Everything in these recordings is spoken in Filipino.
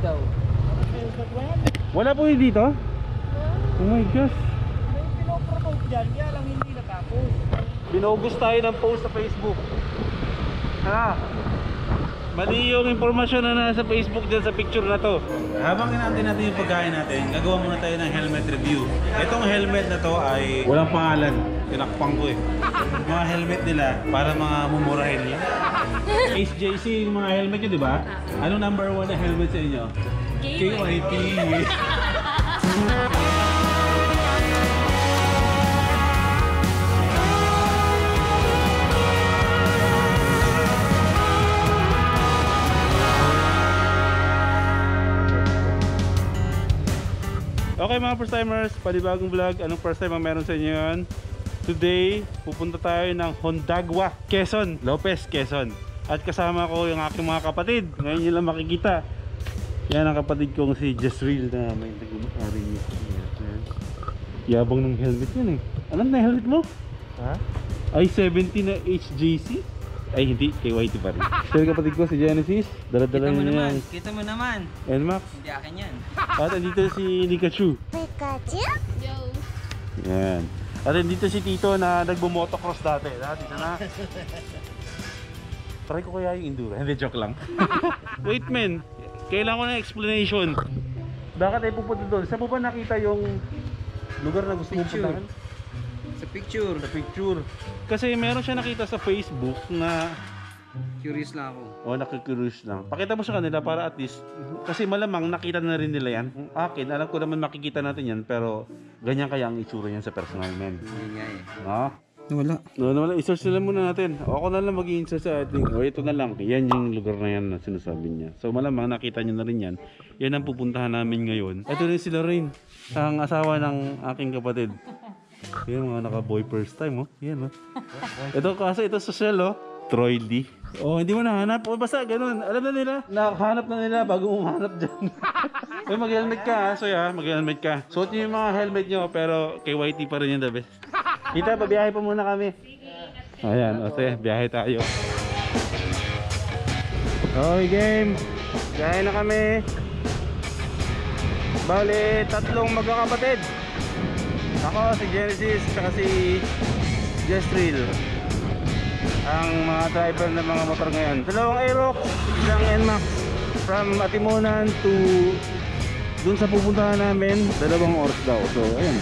daw. Wala po yun dito? Oh my gosh. May pinopromote dyan, kaya lang hindi natapos. Binogos tayo ng post sa Facebook. Mali yung impormasyon na nasa Facebook dyan sa picture na to. Habang inaantay natin yung pagkain natin, gagawa muna tayo ng helmet review. Itong helmet na to ay walang pangalan. Tinakpang ko eh. Mga helmet nila para mga mumurahin lang. HJC yung mga helmet nyo, di ba? Anong number 1 na helmet sa inyo? KYT. Okay mga first timers, panibagong vlog. Anong first time ang meron sa inyo yun? Today, pupunta tayo ng Hondagua, Quezon, Lopez, Quezon. At kasama ko yung aking mga kapatid. Ngayon nyo lang makikita. Yan ang kapatid kong si Jasril na may nag-umari niya. Yabang ng helmet yun eh. Alam na helmet mo? Ha? Ay 70 na HJC? Ay hindi, KYT pa rin. Sir kapatid ko si Genesis, dala-dala niya yung Kita mo naman. NMAX. Hindi akin yan. At andito si Pikachu. Pikachu? Yo. Yan. At andito si Tito na nagbo-motocross dati. Dito na. Try ko kaya yung enduro. Hindi, joke lang. Wait men, kailangan ko ng explanation. Bakit ay pupunta doon? Saan mo ba nakita yung lugar na gusto mong puntahan? Sa picture. Sa picture. Kasi meron siya nakita sa Facebook na Curious lang ako. nakikurious lang. Pakita mo sa kanila para at least, kasi malamang nakita na rin nila yan. Akin, alam ko naman makikita natin yan, pero ganyan kaya ang itsura niyan sa personal men. Hindi nga eh. No? Wala. Wala. I-search nila muna natin. Ako na lang mag-i-search sa ating. O ito na lang. Yan yung lugar na yan na sinasabi niya. So malamang nakita niyo na rin yan. Yan ang pupuntahan namin ngayon. Ito rin si Lorraine, ang asawa ng aking kapatid. Yan mga naka-boy first time oh. Yan oh. Ito kasi ito social oh. Troy Lee. Oh, hindi mo nahanap. O basta ganun. Alam na nila. Nakahanap na nila bago umanap dyan. Uy, mag-helmet ka ha. So ya, mag-helmet ka. Suot nyo yung mga helmet nyo pero KYT pa rin yung the best. Kita, babiyahe pa muna kami. Ayan, o sige, biyahe tayo. Okay, game. Biyahe na kami. Bale, 3 magkakapatid. Ako, si Genesis, saka si Jasril. Ang mga driver ng mga motor ngayon. 2 Aerox, isang NMAX. From Atimunan to dun sa pupuntahan namin, 2 oras daw. So, ayan.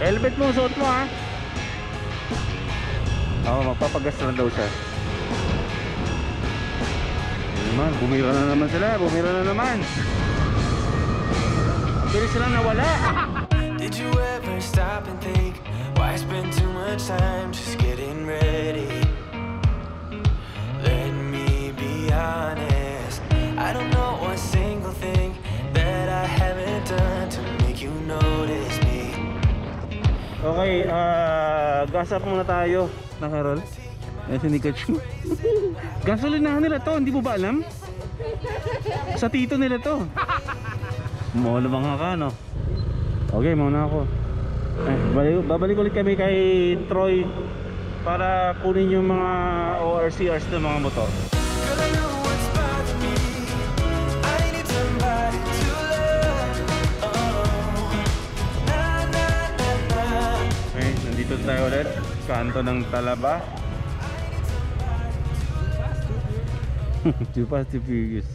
Helmet mo, suot mo ha. Oo, magpapagas na daw siya. Ayan naman, bumira na naman sila. Bumira na naman. Ang bilis sila nawala. Did you ever stop and think why spend too much time just getting ready? Let me be honest, I don't know one single thing that I haven't done to make you notice me. Okay, gas up muna tayo na Carol. Ayan si Pikachu. Gasolinahan nila to, hindi mo ba alam? Sa tito nila to. Malamang ka no? Okay, mauna ako. Babalik ulit kami kay Troy para kunin yung mga ORCRs ng mga motor. Okay, nandito tayo ulit. Kanto ng Talaba. Too fast, too furious.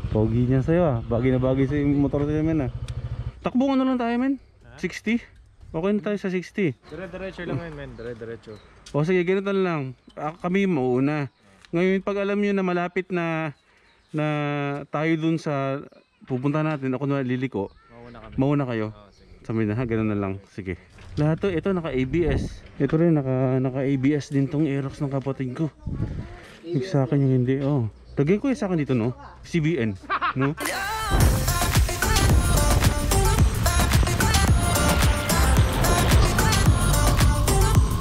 Pogi niya sa'yo ah. Bagay na bagay sa motor sa'yo men ah. Takbo ano lang tayo men? 60? Okay na tayo sa 60. Dire-diretso lang yun men, dire-diretso. O sige, ganito lang. Kami mauna. Ngayon pag alam nyo na malapit na tayo dun sa pupunta natin, ako na liliko, mauna kayo. Sabi na ha, ganun na lang. Sige. Lahat to, ito naka ABS. Ito rin naka ABS din tong Aerox ng kapatid ko. Yung sa akin yung hindi. Oh. Lagyan ko yung sa akin dito no. CBN. No?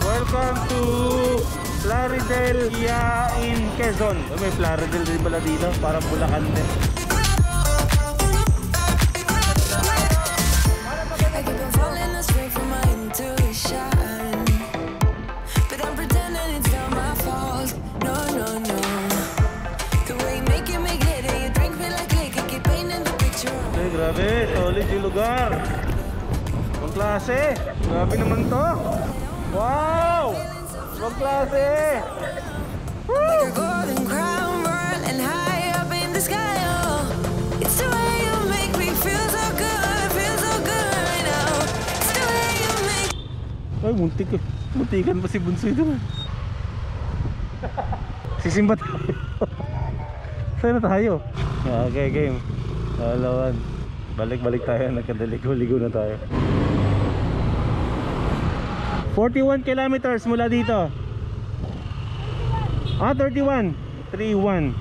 Welcome to Plaridel Kia in Quezon. May Plaridel din pala dito, parang Bulacan din. The way you make it hit it, you drink me like liquor, keep painting Solid yung lugar. Ibang klase. Grabe naman to. Wow! Ibang klase. Like a golden crown rolling high up in the sky. Oh, it's the way you make me feel so good right now. It's the way you make. Ay, muntikan pa si Bunsoy doon. Sisimba tayo. Saan na tayo? Okay, game. Alawan. Balik tayo. Nagkadaligo-ligo na tayo. 41 kilometers mula dito. 31. 31.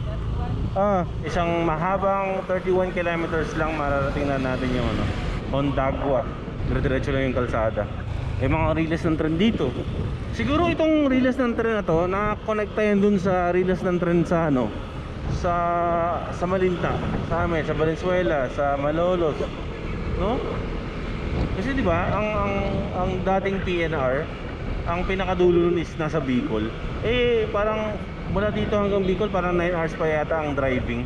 Isang mahabang 31 kilometers lang mararating na natin yung Ondagua. Dire-diretso lang yung kalsada. Mga riles ng tren dito. Siguro itong riles ng tren na to nakakonekta yan dun sa riles ng tren sa sa Malinta, sa amin, sa Valenzuela, sa Malolos, no? Kasi di ba ang dating PNR, ang pinakadulo nun is nasa Bicol. Parang mula dito hanggang Bicol parang 9 hours pa yata ang driving.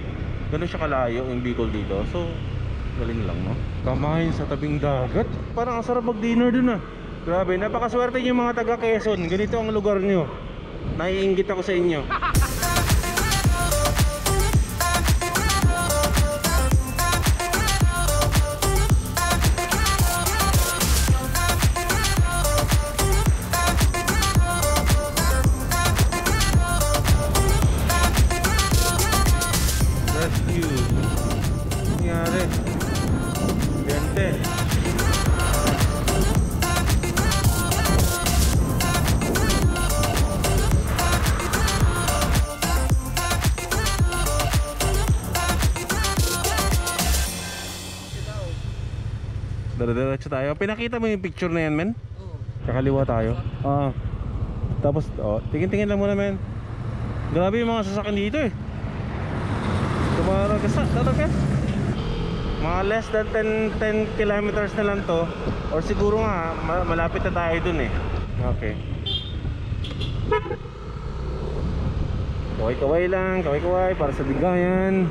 Ganun siya kalayo yung Bicol dito. So galing lang, no? Kamain sa tabing dagat. Parang ang sarap mag-dinner dun, ah. Grabe, napakaswerte niyo mga taga Quezon. Ganito ang lugar niyo. Naiinggit ako sa inyo. Diretso tayo. Pinakita mo yung picture na yan, men? Oo. Kakaliwa tayo. Tapos, tingin-tingin lang muna, men. Grabe yung mga sasakyan dito, eh. Talaga. Mga less than 10 kilometers na lang to. Or siguro nga, malapit na tayo dun, eh. Okay. Kaway-kaway lang, kaway-kaway para sa bigayan.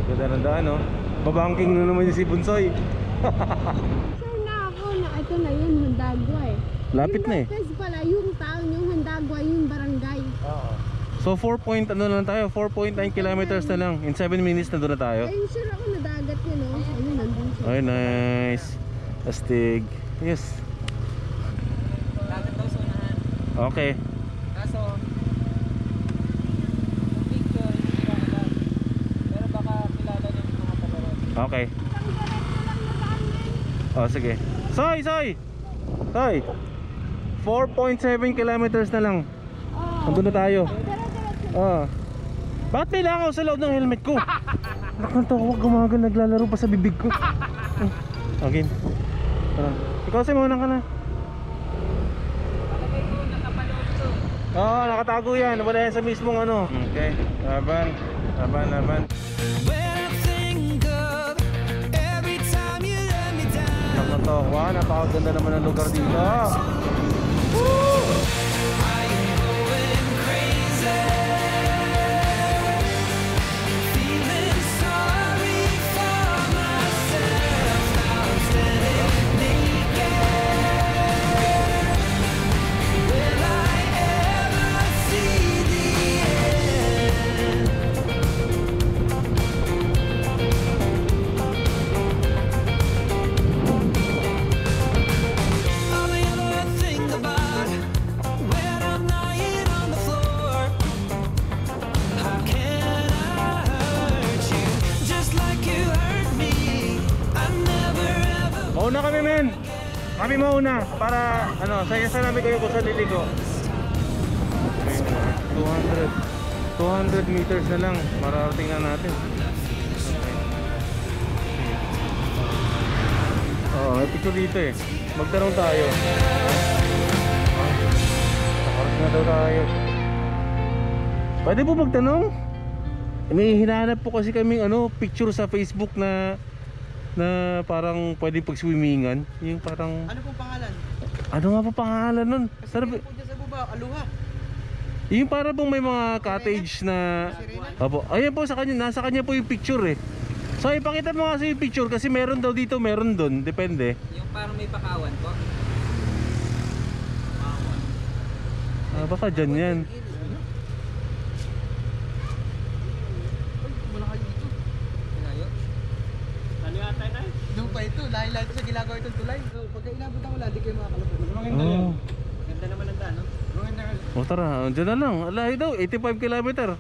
Ganda ng daan, no? Babangking na naman yung si Bunsoy. Sir, na ako na ito na yun, Mandagua eh. Lapit na eh. Yung Lopez pala, yung town, yung Mandagua, yung barangay. So 4.9 kilometers na lang. In 7 minutes na doon na tayo. Ayun, sure ako na dagat yun, oh. Ayun, nandun siya. Ay, nice. Astig. Yes. Dagat daw sa unahan. Okay. Kaso, picture, hindi ko alam. Pero baka kilala niyo yung mga palawan. Okay. Sige. Soy! 4.7 kilometers na lang. Nandun na tayo. Bakit may langaw sa loob ng helmet ko? Nakanto ako, gumagal, naglalaro pa sa bibig ko. Okay. Tara. Ikaw si muna ka na. Nakatago yan. Wala yan sa mismong ano. Okay. Laban. When I think of every time you let me down, Nakanto. Wow, napakaganda naman ang lugar dito. I am going crazy, feeling sorry for myself. Now I'm standing naked. Will I ever see the end? All I ever think about when I'm lying on the floor, how can I hurt you just like you hurt me? I never ever. Mauna kami, men. Kami mauna para saya namin kayo kung saan liligo. 200 meters na lang mararating na natin. May picture dito eh. Magtanong tayo. Nakaras na daw tayo. Pwede po magtanong? May hinahanap po kasi kaming picture sa Facebook na parang pwede pag-swimmingan. Yung parang... Ano pong pangalan? Ano nga pa pangalan nun? Sarap. Sige po dyan sa baba, Aluha. Yung para bang may mga cottage na... Opo. Ayan po sa kanya, nasa kanya po yung picture eh. So ipakita mo kasi yung picture kasi meron daw dito, meron doon, depende. Yung parang may pakawan po. Ah, baka dyan yan. Malayo. Ano yata tayo? Doon pa ito, lahi-lahi ito sa ginagawa itong tulay. So, pagka inabot ang wala, di kayo makakalapit. Oh. Ganda naman ang daan, no? O tara, dyan na lang. Alahi daw, 85 kilometer.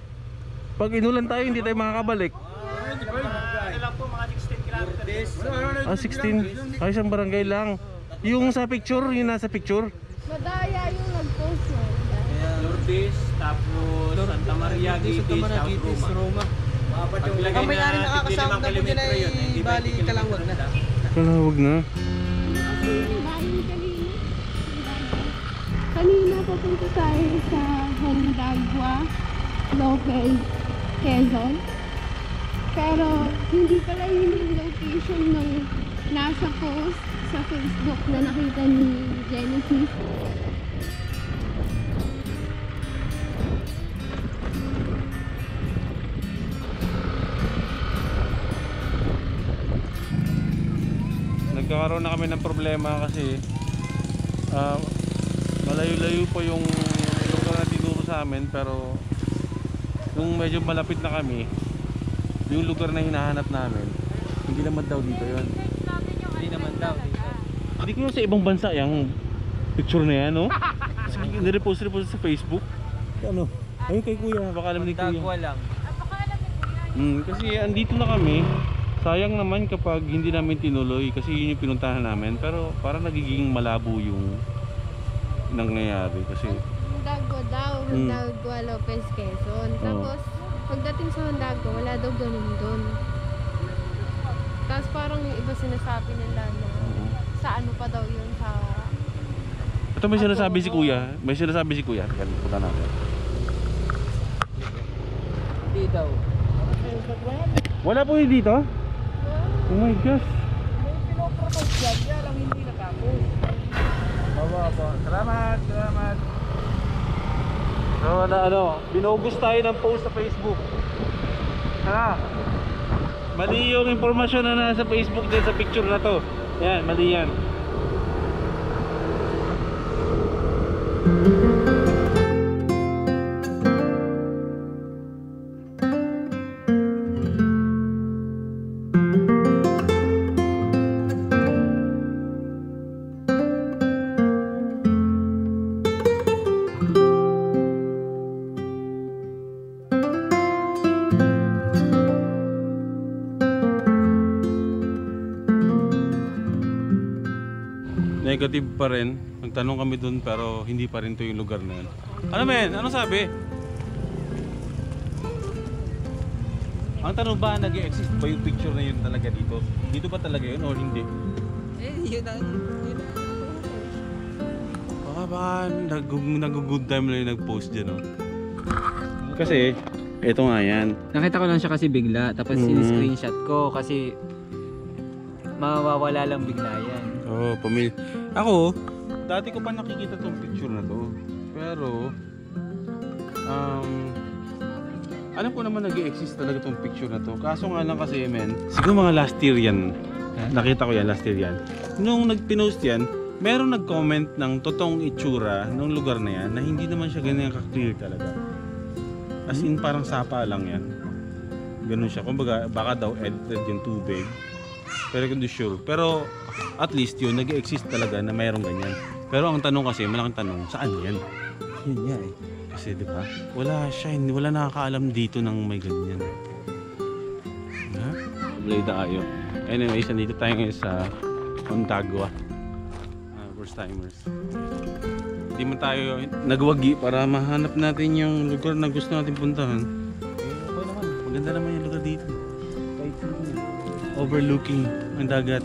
Pag inulan tayo, hindi tayo makakabalik. Ano lang po, mga 16 kilometers. Ah, 16. Ay, isang barangay lang. Yung sa picture, yung nasa picture. Madaya yung nag-post mo. Lourdes, tapos Santa Maria, Gitis, South Roma. Paglagay Ang may-ari na nakakasama 15 na po dyan kilometro ay yun, hindi bali 20 kalangwag na. Kalawag na. Kasi yung bahay kanina. Kanina papunta tayo sa Hondagua, Lopez, Quezon. Pero hindi pala yun yung location ng nasa post sa Facebook na nakita ni Genesis. Nagkakaroon na kami ng problema kasi malayo-layo po yung lugar na tinuro sa amin, pero nung medyo malapit na kami, yung lugar na hinahanap namin, hindi naman daw dito yun. Hindi naman daw. Hindi ko yun sa ibang bansa yung picture na yan, no? Nirepost sa Facebook. Ano? Ayun kay kuya, baka alam ni kuya. Dagwa lang. Kasi andito na kami. Sayang naman kapag hindi namin tinuloy kasi yun yung pinuntahan namin, pero parang nagiging malabo yung nangyayari kasi Hondagua daw, Hondagua, Lopez, Quezon. Tapos pagdating sa Hondagua, wala daw ganun doon. Tapos parang yung iba sinasabi nila na sa ano pa daw yun sa... ito may sinasabi si kuya. May sinasabi si kuya. Teka, punta natin. Hindi daw. Wala po yun dito? Oh my gosh. May pinopropose yan, kaya lang hindi natapos. Po. Salamat. So binugus tayo ng post sa Facebook. Mali yung impormasyon na nasa Facebook din sa picture na to. Yan, mali yan. Negative pa rin. Nagtanong kami dun pero hindi pa rin to yung lugar na yun. Ano men? Ano sabi? Ang tanong ba, nag-exist ba yung picture na yun talaga dito? Dito ba talaga yun or hindi? Yun na. Baka nag-good time lang yung nag-post dyan, no? Kasi, eto nga yan. Nakita ko lang siya kasi bigla, tapos sin-screenshot ko kasi mawawala lang bigla yan. Oo, pamilya. Ako, dati ko pa nakikita tong picture na to. Pero, alam ko naman nag-exist talaga tong picture na to. Kaso nga lang kasi, men, siguro mga last year yan. Nakita ko yan, last year yan. Nung nag-pinost yan, meron nag-comment ng totoong itsura ng lugar na yan na hindi naman siya ganyan ka-clear talaga. As in, parang sapa lang yan. Ganun siya. Kumbaga, baka daw edited yung tubig. Pero hindi sure. Pero at least yun, nag-exist talaga na mayroong ganyan. Pero ang tanong kasi, malaking tanong, saan yan? Yun nga eh. Kasi di ba? Wala siya, wala nakakaalam dito ng may ganyan. Ha? Blade tayo. Anyways, nandito tayo ngayon sa Hondagua. First timers. Hindi mo tayo nagwagi para mahanap natin yung lugar na gusto natin puntahan. Okay naman. Maganda naman yung lugar dito. Overlooking ang dagat.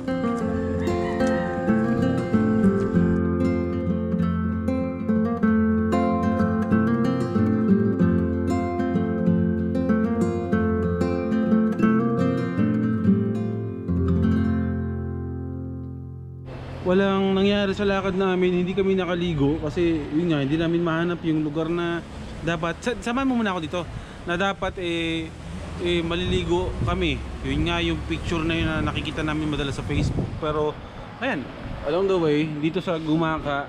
Walang nangyari sa lakad namin, hindi kami nakaligo kasi yun nga, hindi namin mahanap yung lugar na dapat, samahan mo muna ako dito, na dapat maliligo kami. Yun nga yung picture na yun na nakikita namin madalas sa Facebook. Pero ayan, along the way dito sa Gumaka,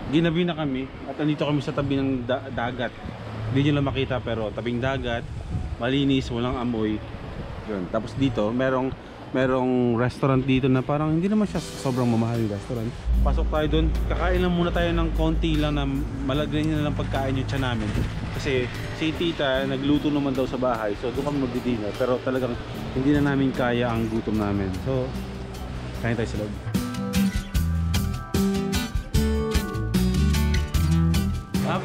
ginabi na kami at andito kami sa tabi ng dagat. Hindi nyo lang makita pero tabing dagat, malinis, walang amoy. Yun. Tapos dito merong restaurant dito na parang hindi naman siya sobrang mamahal yung restaurant. Pasok tayo doon, kakain lang muna tayo ng konti lang na malagyan na lang pagkain yung tiyan namin. Kasi si tita nagluto naman daw sa bahay, so doon kami magdi-dinner. Pero talagang hindi na namin kaya ang gutom namin. So, kain tayo sa loob.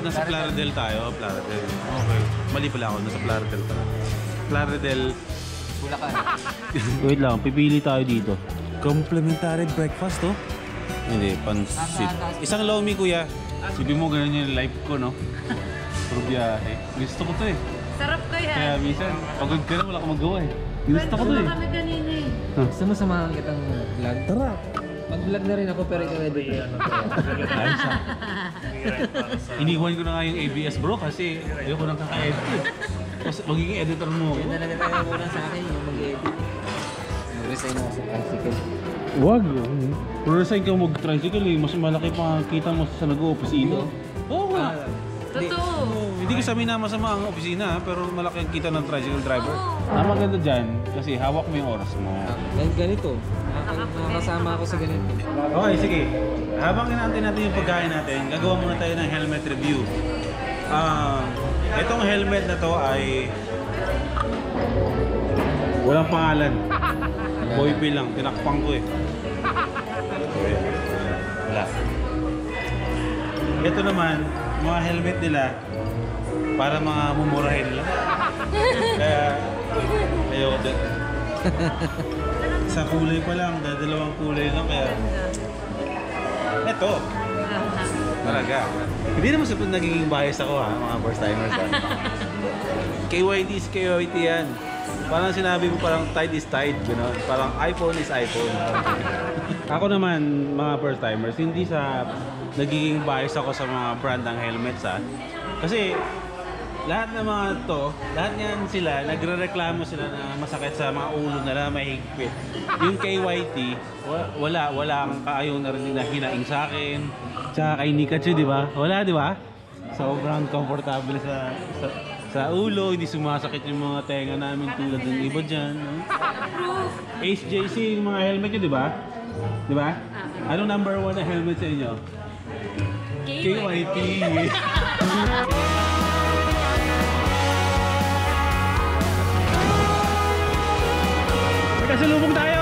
Nasa Plaridel tayo, Plaridel. Okay. Mali pala ako, nasa Plaridel pala. Plaridel. Bulacan. Wait lang, pipili tayo dito. Complimentary breakfast, oh? Hindi, pansit. Isang lomi, kuya. Sabi mo, ganun yung life ko, no? Puro biyahe. Gusto ko to eh. Sarap ko yan. Kaya minsan, pagod ka na, wala ka magawa eh. Gusto ko to eh. Kami kanina eh. Gusto mo samahan kitang vlog? Tara! Mag-vlog na rin ako pero ikaw edit. Ayos ah. Iniwan ko na nga yung ABS bro kasi ayoko nang kaka-edit eh. Kasi magiging editor mo ako. Yan na lang tayo muna sa akin yung mag-edit. Mag-resign ako sa tricycle. Wag! Pro-resign ka mag-tricycle eh. Mas malaki pa kita mo sa nag-o-opisina. Oo nga. Totoo. Hindi ko sabihin na masama ang opisina pero malaki ang kita ng tricycle driver. Ang maganda dyan kasi hawak mo yung oras mo. Ganito. Nakakasama ako sa ganito. Okay, sige. Habang inaantay natin yung pagkain natin, gagawa muna tayo ng helmet review. Itong helmet na to ay walang pangalan. Boypay lang, tinakpang ko eh. Okay. Wala. Ito naman, mga helmet nila para mga mumurahin lang. Kaya ayoko din. Sa kulay pa lang, dalawang kulay lang kaya eto. Talaga. Hindi naman sa nagiging bias ako ha, mga first timers ha. KYT is KYT yan. Parang sinabi mo parang tide is tide, gano'n. Parang iPhone is iPhone. Ako naman, mga first timers, hindi sa nagiging bias ako sa mga brand ng helmets ha. Kasi lahat ng mga to, lahat yan sila, nagre-reklamo sila na masakit sa mga ulo nila, mahigpit. Yung KYT, wala ang kaayaw na rin na hinaing sa akin. Tsaka kay Nikachu, di ba? Wala, di ba? Sobrang comfortable sa ulo, hindi sumasakit yung mga tenga namin tulad ng iba dyan. No? HJC, yung mga helmet nyo, di ba? Di ba? Anong number 1 na helmet sa inyo? KYT. Kasalubong tayo!